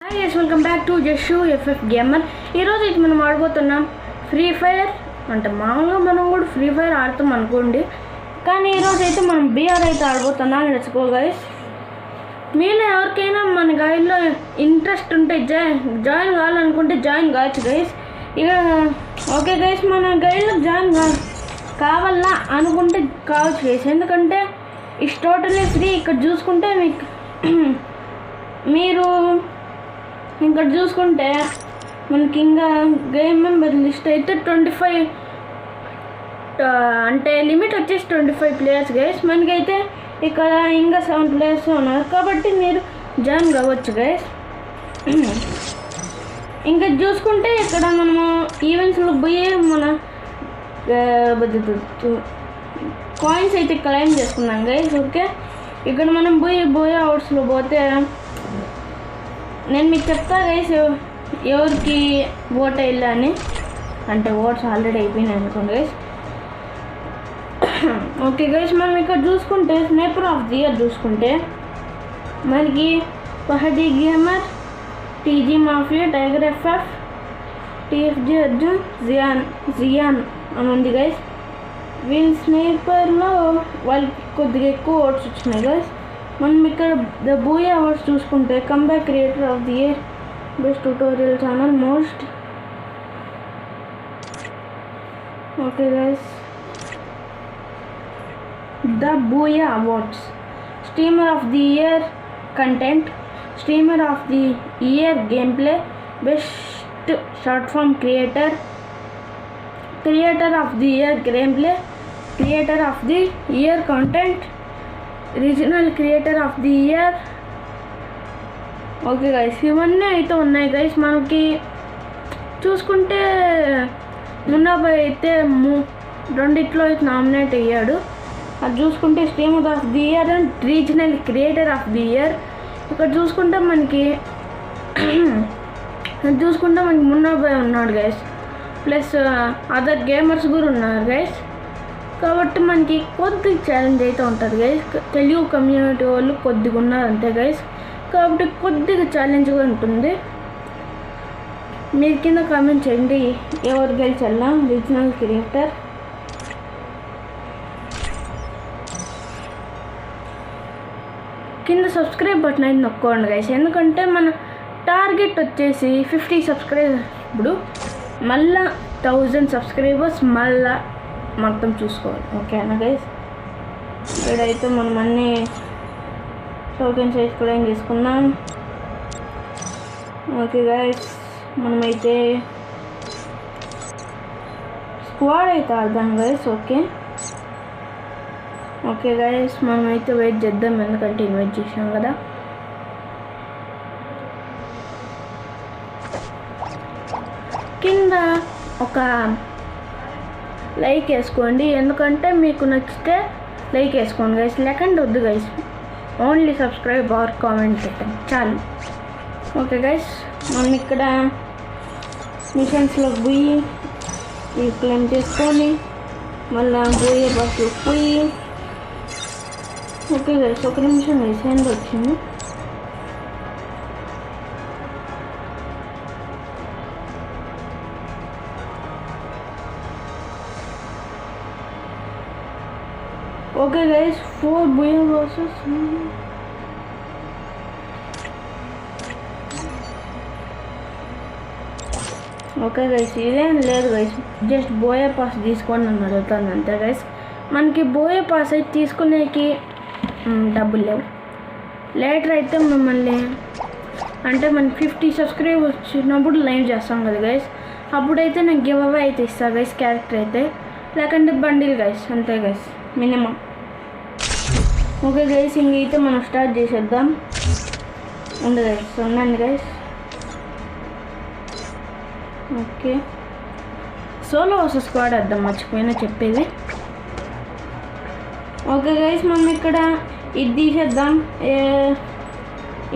Hi guys, welcome back to జషు FF gamer. ఈరోజు అయితే మనం ఆడబోతున్నాం ఫ్రీ ఫైర్. అంటే మామూలుగా మనం కూడా ఫ్రీ ఫైర్ ఆడతాం అనుకోండి, కానీ ఈరోజు అయితే మనం బీఆర్ అయితే ఆడబోతున్నాం. Let's go guys. మీలో ఎవరికైనా మన గైడ్లో ఇంట్రెస్ట్ ఉంటే జాయిన్ కావాలనుకుంటే జాయిన్ కావచ్చు గైస్. ఇక ఓకే గైస్, మన గైడ్లో జాయిన్ కావాలా అనుకుంటే కావచ్చు గైస్. ఎందుకంటే ఇట్స్ టోటలీ ఫ్రీ. ఇక్కడ చూసుకుంటే మీరు ఇక్కడ చూసుకుంటే మనకి ఇంకా గేమ్ మెంబర్ లిస్ట్ అయితే 25, అంటే లిమిట్ వచ్చేసి 25 ప్లేయర్స్ గైస్. మనకైతే ఇక్కడ ఇంకా 7 ప్లేయర్స్ ఉన్నారు, కాబట్టి మీరు జాయిన్ కావచ్చు గైస్. ఇంకా చూసుకుంటే ఇక్కడ మనము ఈవెంట్స్లో పోయి మన కాయిన్స్ అయితే క్లెయిమ్ చేసుకున్నాం గైస్. ఓకే, ఇక్కడ మనం బోయే అవుట్స్లో పోతే నేను మీకు చెప్తా గైస్ ఎవరికి ఓట్ అయ్యా అని. అంటే ఓట్స్ ఆల్రెడీ అయిపోయినాయి అనుకోండి గైస్. ఓకే గైస్, మనం ఇక్కడ చూసుకుంటే స్నైపర్ ఆఫ్ ది ఇయర్ చూసుకుంటే మనకి ఫహదీ gamer, TG mafia, tiger FF, TFG Arjun, జియాన్ అని ఉంది గైస్. వీళ్ళ స్నైపర్లో వాళ్ళకి కొద్దిగా ఎక్కువ ఓట్స్ వచ్చినాయి గైస్. మనం ఇక్కడ ద బూయా అవార్డ్స్ చూసుకుంటే comeback creator of the year, best tutorial channel, most okay guys, the Booyah awards, streamer of the year content, streamer of the year gameplay, best short form creator, creator of the year gameplay, creator of the year content, regional creator of the year. Okay guys, ఇవన్నీ అయితే ఉన్నాయి guys. మనకి చూసుకుంటే మున్నాబాయ్ అయితే రెండిట్లో అయితే nominate అయ్యాడు. అది చూసుకుంటే streamer of the year and regional creator of the year. ఇక్కడ చూసుకుంటే మనకి మున్నాబాయ్ ఉన్నాడు గైస్, ప్లస్ అదర్ గేమర్స్ కూడా ఉన్నారు గైస్. కాబట్టి మనకి కొద్దిగా ఛాలెంజ్ అయితే ఉంటుంది గైస్. తెలుగు కమ్యూనిటీ వాళ్ళు కొద్దిగా ఉన్నారు అంతే గైస్, కాబట్టి కొద్దిగా ఛాలెంజ్గా ఉంటుంది. మీరు కింద కామెంట్ చేయండి ఎవరు గెలిచాలా రీజనల్ క్రియేటర్. కింద సబ్స్క్రైబ్ బటన్ అయితే నొక్కోండి గైస్, ఎందుకంటే మన టార్గెట్ వచ్చేసి 50 సబ్స్క్రైబర్స్. ఇప్పుడు మళ్ళా 1000 సబ్స్క్రైబర్స్ మళ్ళా మొత్తం చూసుకోవాలి. ఓకేనా గైస్, ఇక్కడైతే మనం అన్ని టోకెన్స్ అయితే కూడా తీసుకుందాం. ఓకే గైస్, మనమైతే స్క్వాడ్ అయితే ఆడదాం గైస్. ఓకే గైస్, మనమైతే వెయిట్ చేద్దాం, ఎందుకంటే ఇన్వైట్ చేసాం కదా. కింద ఒక లైక్ వేసుకోండి, ఎందుకంటే మీకు నచ్చితే లైక్ వేసుకోండి గైస్, లేకంటే వద్దు guys. Only subscribe R comment పెట్టండి చాలు. ఓకే గైస్, మనం ఇక్కడ మిషన్స్లోకి పోయి ఇవి క్లెయిమ్ చేసుకొని మళ్ళీ పోయే బస్సులో పోయి. ఓకే గైస్, ఒక నిమిషం వేసేందుకు వచ్చింది. Okay guys, 4 booyah bosses. Okay guys, ఇదేం లేదు గైస్, జస్ట్ బోయా పాస్ తీసుకోండి అని అడుగుతాను అంతే గైస్. మనకి బోయా పాస్ అయితే తీసుకునేకి డబ్బులు లేవు. లేటర్ అయితే మిమ్మల్ని అంటే మనకి 50 సబ్స్క్రైబ్ వచ్చినప్పుడు లైవ్ చేస్తాం కదా గైస్, అప్పుడైతే నేను గివ్ అవే అయితే ఇస్తాను గైస్, క్యారెక్టర్ అయితే, లేకంటే బండిల్ గైస్, అంతే గైస్ మినిమం. ఓకే గైస్, ఇంకైతే మనం స్టార్ట్ చేసేద్దాం. ఉంది గైస్, ఉండండి guys. Okay, solo versus squad వేద్దాం, మర్చిపోయినా చెప్పేది. ఓకే గైస్, మనం ఇక్కడ ఇది తీసేద్దాం.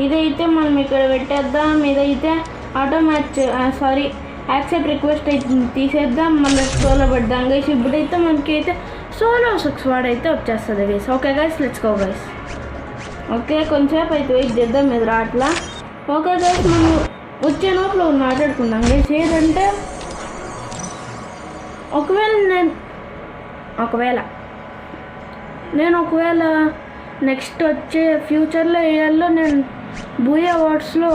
ఇదైతే మనం ఇక్కడ పెట్టేద్దాం. ఇదైతే యాక్సెప్ట్ రిక్వెస్ట్ అయితే తీసేద్దాం, మళ్ళీ సోలో పెడదాం గైస్. ఇప్పుడైతే మనకైతే సోలో స్క్వాడ్ అయితే వచ్చేస్తుంది guys. Okay guys, let's go guys. Okay, కొంచెంసేపు అయితే వెయిట్ చేద్దాం, ఇది రాట్లా. ఓకే గైస్, మనం వచ్చే లోపల మాట్లాడుకుందాం గైస్. ఏంటంటే ఒకవేళ నెక్స్ట్ వచ్చే ఫ్యూచర్లో ఇయర్లో నేను బూయ్ అవార్డ్స్లో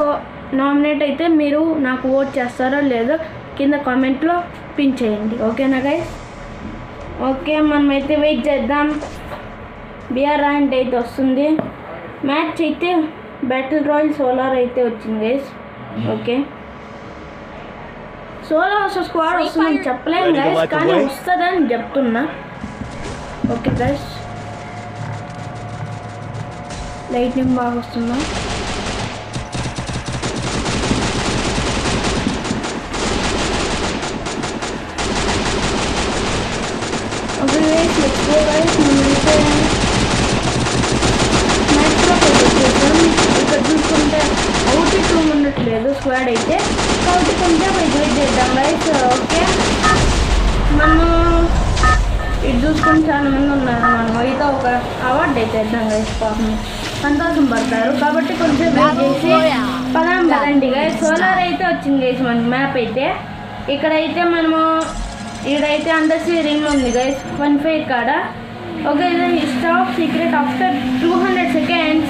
నామినేట్ అయితే మీరు నాకు ఓట్ చేస్తారో లేదో కింద కామెంట్లో పిన్ చేయండి. ఓకేనా గైస్? ఓకే, మనమైతే వెయిట్ చేద్దాం. బిఆర్ ర్యాంక్ అయితే వస్తుంది. మ్యాచ్ అయితే బ్యాటిల్ రాయల్ సోలార్ అయితే వచ్చింది guys. Okay, solar versus squad వస్తుందని చెప్పలేము గైస్, కానీ వస్తుందని చెప్తున్నా. ఓకే గైస్, లైటింగ్ బాగా వస్తుందా? Okay guys, let's go guys. మనమైతే మ్యాచ్లోకి వచ్చేసాం. ఇక్కడ చూసుకుంటే అవుట్ 2 ఉండట్లేదు స్క్వాడ్ అయితే, కాబట్టి కొంచెం వెయిట్ చేద్దాం గైస్. ఓకే, మనం ఇటు చూసుకుని చాలా మంది ఉన్నారు. మనం అయితే ఒక అవార్డు అయితే ఇద్దాం గైస్, పాపం సంతోషం పడతారు. కాబట్టి కొంచెం వెయిట్ చేసి పదండి గైస్. సోలార్ అయితే వచ్చింది గైస్ మన మ్యాప్ అయితే. ఇక్కడైతే మనము ఈడైతే అండర్సీ రింగ్ ఉంది గైస్, 1 కాడ. ఓకే, ఇది stop secret after 200 seconds.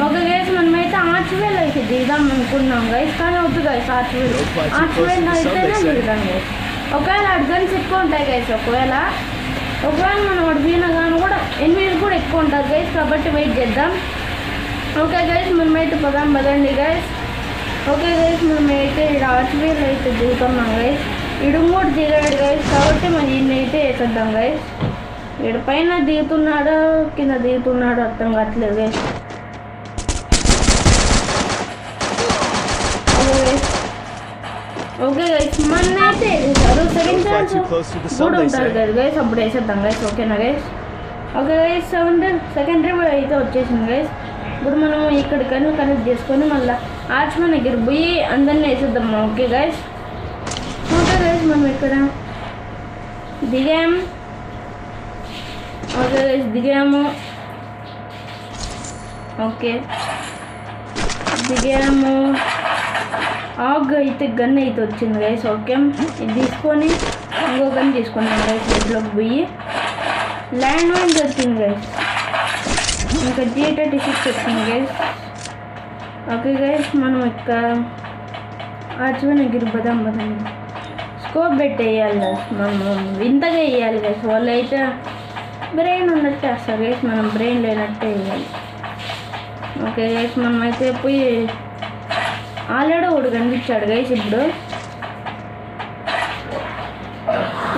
Okay guys, మనమైతే ఆర్చ్వేల్ అయితే దిగుదాం అనుకున్నాం గైస్, కానీ వద్దు గైస్. ఆర్చ్వేల్ అయితేనే దిగుదాం గైస్. ఒకవేళ అడ్గన్స్ ఎక్కువ ఉంటాయి గైస్. ఒకవేళ మనం అడిగిన కానీ కూడా ఎనిమిది కూడా ఎక్కువ ఉంటుంది గైస్, కాబట్టి వెయిట్ చేద్దాం. ఓకే గైస్, మనమైతే పదండి గైస్. ఓకే గైస్, మనమైతే ఇక్కడ ఆర్చ్వేల్ అయితే దిగుతున్నాం గైస్. ఇడు కూడా దిగాడు గైస్, కాబట్టి మనం ఈయన అయితే వేసేద్దాం గైస్. ఇక్కడ పైన దిగుతున్నాడో కింద దిగుతున్నాడో అర్థం కావట్లేదు గైస్. ఓకే గైస్, మన అయితే వేసేసారు. సెకండ్ ఛాన్స్ కూడా ఉంటుంది కదా గైస్, అప్పుడు వేసేద్దాం గైస్. ఓకేనా guys? Okay guys, second Rev అయితే వచ్చేసింది గైస్. ఇప్పుడు మనం ఇక్కడ కనెక్ట్ చేసుకొని మళ్ళీ ఆర్చ్మెన్ దగ్గర పోయి అందరినీ వేసేద్దాం. Okay guys. ఓకే గైస్, మనం ఇక్కడ దిగాము. ఓకే గైస్, దిగాము. ఓకే, దిగాము. ఆగ్ అయితే గన్ అయితే వచ్చింది గైస్. ఓకే, ఇది తీసుకొని ఇంకో గన్ తీసుకున్నాం గైస్. ఇంట్లోకి పోయి ల్యాండ్ మైన్ వచ్చింది గైస్. ఇంకా G36 వచ్చింది గైస్. ఓకే గైస్, మనం ఇక్కడ ఆర్చ్మెన్ దగ్గర పదాం. స్కోప్ పెట్టి వేయాలి గైస్, మనం ఇంతగా వేయాలి గైస్. వాళ్ళు అయితే బ్రెయిన్ ఉన్నట్టే వేస్తారు గైస్, మనం బ్రెయిన్ లేనట్టే వేయాలి. ఓకే గైస్, మనమైతే పోయి ఆల్రెడీ ఒకడు కనిపించాడు గైస్ ఇప్పుడు.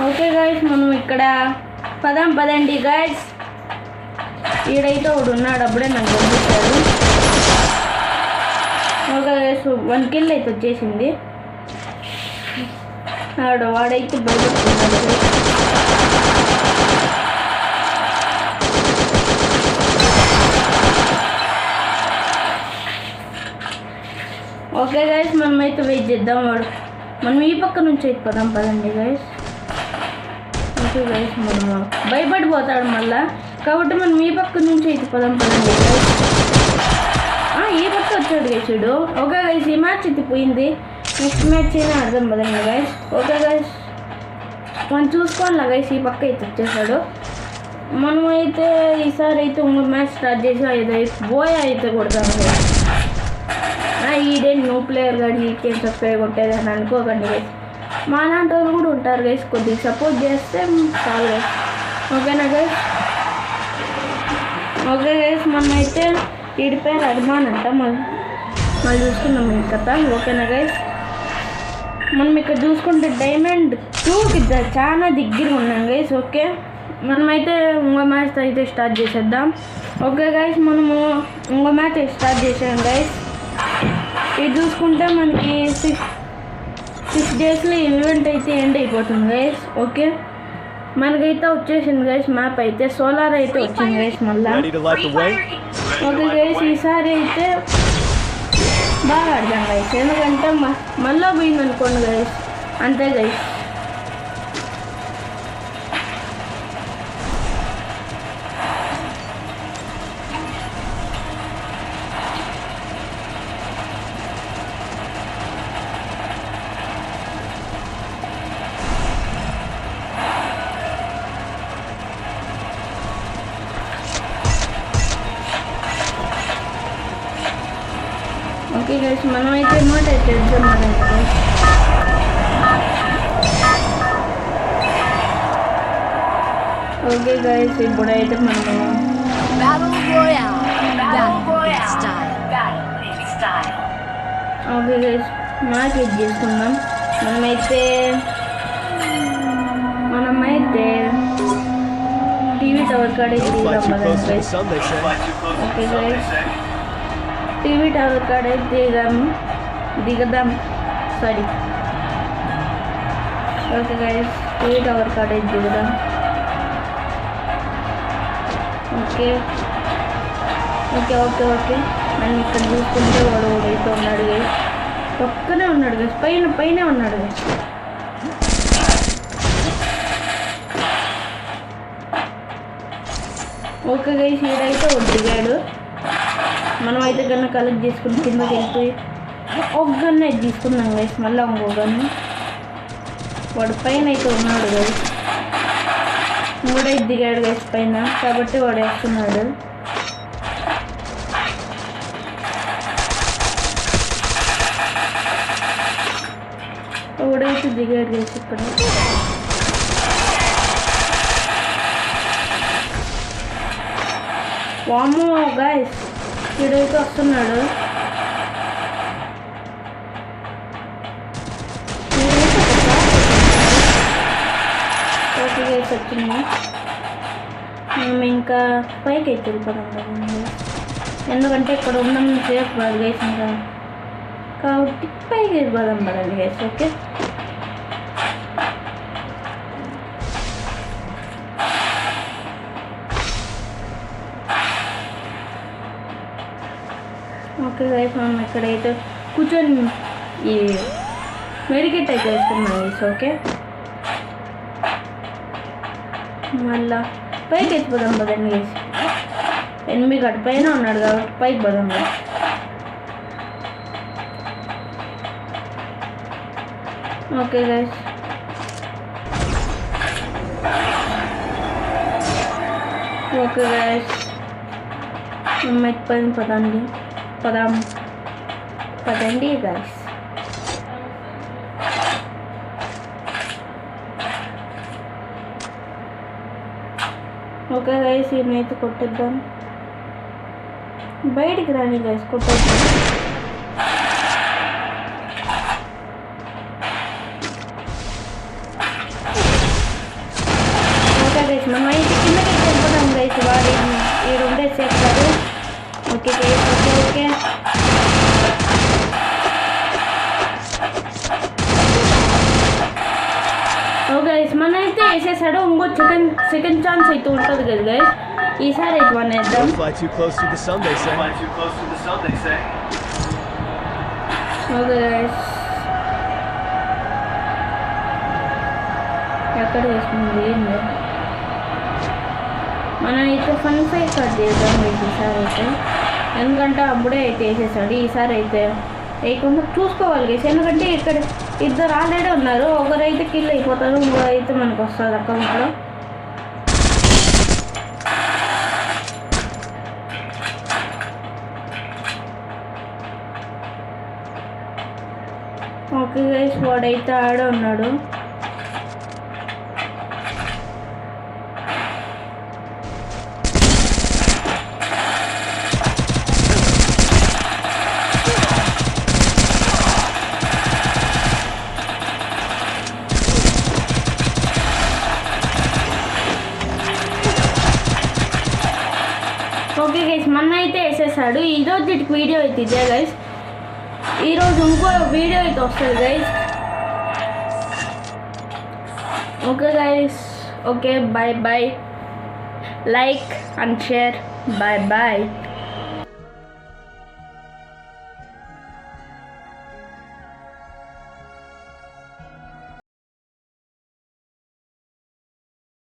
ఓకే గైస్, మనం ఇక్కడ పదండి గైస్. ఈడైతే ఒకడు ఉన్నాడు, అప్పుడే నాకు కనిపించాడు. ఓకే గైస్, 1 kill అయితే వచ్చేసింది. వాడైతే బయటకున్నాడు. ఓకే గైస్, మనమైతే వెయిట్ చేద్దాం. మనం ఈ పక్క నుంచి అయితే పదండి గైస్. ఓకే గైస్, మనం భయపడిపోతాడు మళ్ళా, కాబట్టి మనం ఈ పక్క నుంచి అయితే పదండి గైస్. ఈ పక్క వచ్చాడు గైస్ వీడు. ఓకే గైస్, ఈ మ్యాచ్ అయితే పోయింది. నెక్స్ట్ మ్యాచ్ అయినా అర్థం పదండి గైస్. ఓకే గైస్, మనం చూసుకోవాలా గైస్. ఈ పక్క అయితే వచ్చేసాడు. మనమైతే ఈసారి అయితే ఇంకో మ్యాచ్ స్టార్ట్ చేసి అయితే బోయ్ అయితే కొడతాం గైస్. ఈడే న్యూ ప్లేయర్ కానీ ఈకేం సబ్స్క్రైబ్ కొట్టేది అని అనుకోకండి గైస్. మా లాంటి వాళ్ళు కూడా ఉంటారు గైస్, కొద్దిగా సపోర్ట్ చేస్తే చాలు గైస్. ఓకేనా గైస్? ఓకే గైస్, మనమైతే వీడి పేరు అభిమాన్ అంట. మళ్ళీ చూసుకున్నాం ఈ కథ. ఓకేనా గైస్? మనం ఇక్కడ చూసుకుంటే డైమండ్ 2కి చాలా దగ్గరగా ఉన్నాం గైస్. ఓకే, మనమైతే ఇంకో మ్యాచ్ అయితే స్టార్ట్ చేసేద్దాం. ఓకే గైస్, మనము ఇంకో మ్యాచ్ స్టార్ట్ చేసాం గైస్. ఇది చూసుకుంటే మనకి 6 daysలో ఈవెంట్ అయితే ఎండ్ అయిపోతుంది గైస్. ఓకే, మనకైతే వచ్చేసింది గైస్ మ్యాప్ అయితే. సోలార్ అయితే వచ్చింది గైస్ మళ్ళీ. ఓకే గైస్, ఈసారి అయితే బాగా ఆడదాం గైస్, ఎందుకంటే మళ్ళీ పోయింది అనుకోండి గైస్, అంతే గైస్. గైస్ మనమైతే మాట అయితే ఎగ్జామ్ అదండి. ఓకే గైస్ ఇప్పుడైతే మనము ఓకే గైస్ మార్కెట్ చేసుకుందాం. మనమైతే టీవీ టవర్ కాడే దిగుదాం guys. Okay guys TV tower కాడే దిగుదాం sorry okay guys TV tower కాడే దిగుదాం. ఓకే ఓకే ఓకే ఓకే నన్ను ఇక్కడ చూసుకుంటే వాడు అయితే ఉన్నాడు గైస్. పక్కనే ఉన్నాడు గైస్, పైన ఉన్నాడు గైస్. ఓకే గైస్ ఈడైతే వాడు దిగాడు. మనం అయితే గన్న కలెక్ట్ చేసుకుని కిందకి వెళ్ళిపోయి ఒక గన్ను అయితే తీసుకున్నాం గైస్. మళ్ళీ ఇంకో గన్ను వాడు పైన అయితే ఉన్నాడు గైస్. మూడైతే దిగాడు గైస్ పైన, కాబట్టి వాడు వేస్తున్నాడు. వాడైతే దిగాడు గైస్ ఇక్కడ. వామ్మో గైస్ వీడైతే వస్తున్నాడు. ఓకే గైస్ వచ్చింది. మేము ఇంకా పైకి అయితే వెళ్ళిపోదాం కదండి, ఎందుకంటే ఇక్కడ ఉన్నాం సేఫ్ కాదు గైస్ ఇంకా, కాబట్టి పైకి వెళ్ళిపోదాం కదండి గైస్. ఓకే ఓకే గైస్ మనం ఇక్కడైతే కూర్చొని ఈ మెడికేట్ అయితే వేసుకున్నాం గైస్. ఓకే మళ్ళా పైకి ఎత్తిపోదాం కదండి గైస్. ఎనిమిది గంట పైన ఉన్నాడు కాబట్టి పైకి పోదాం guys. Okay guys okay guys మేము పదండి గైస్. ఓకే గైస్ ఈయనైతే కొట్టేద్దాం, బయటికి రాని గైస్ కొట్టేద్దాం. ఓకే గైస్ మనం అయితే కిందకి వెళ్ళిపోదాం గైస్. వాడి ఈడు ఉండే చేస్తారు. Okay guys okay okay guys మన అయితే వేసేసాడు. ఇంకో సెకండ్ ఛాన్స్ అయితే ఉంటుంది కదా గైస్. ఈసారి అయితే మన వేద్దాం. ఓకే గైస్ ఎక్కడ వేసుకుంది మనం అయితే ఫన్ ఫైవ్ కట్ చేద్దాం గైస్ ఈసారి అయితే, ఎందుకంటే అప్పుడే అయితే వేసేసాడు. ఈసారి అయితే వేయకుండా చూసుకోవాలి గైస్, ఎందుకంటే ఇక్కడ ఇద్దరు ఆల్రెడీ ఉన్నారు. ఒకరైతే కిల్ అయిపోతారు, ఇంకో అయితే మనకు వస్తుంది అకౌంట్లో. ఓకే గైస్ వాడైతే ఆడే ఉన్నాడు. ఓకే గైస్ మొన్న అయితే వేసేసాడు. ఈరోజు వీడియో అయితే ఇదే గైస్. ఈరోజు ఇంకో వీడియో అయితే వస్తుంది guys. Okay guys okay bye bye, like and share, bye bye.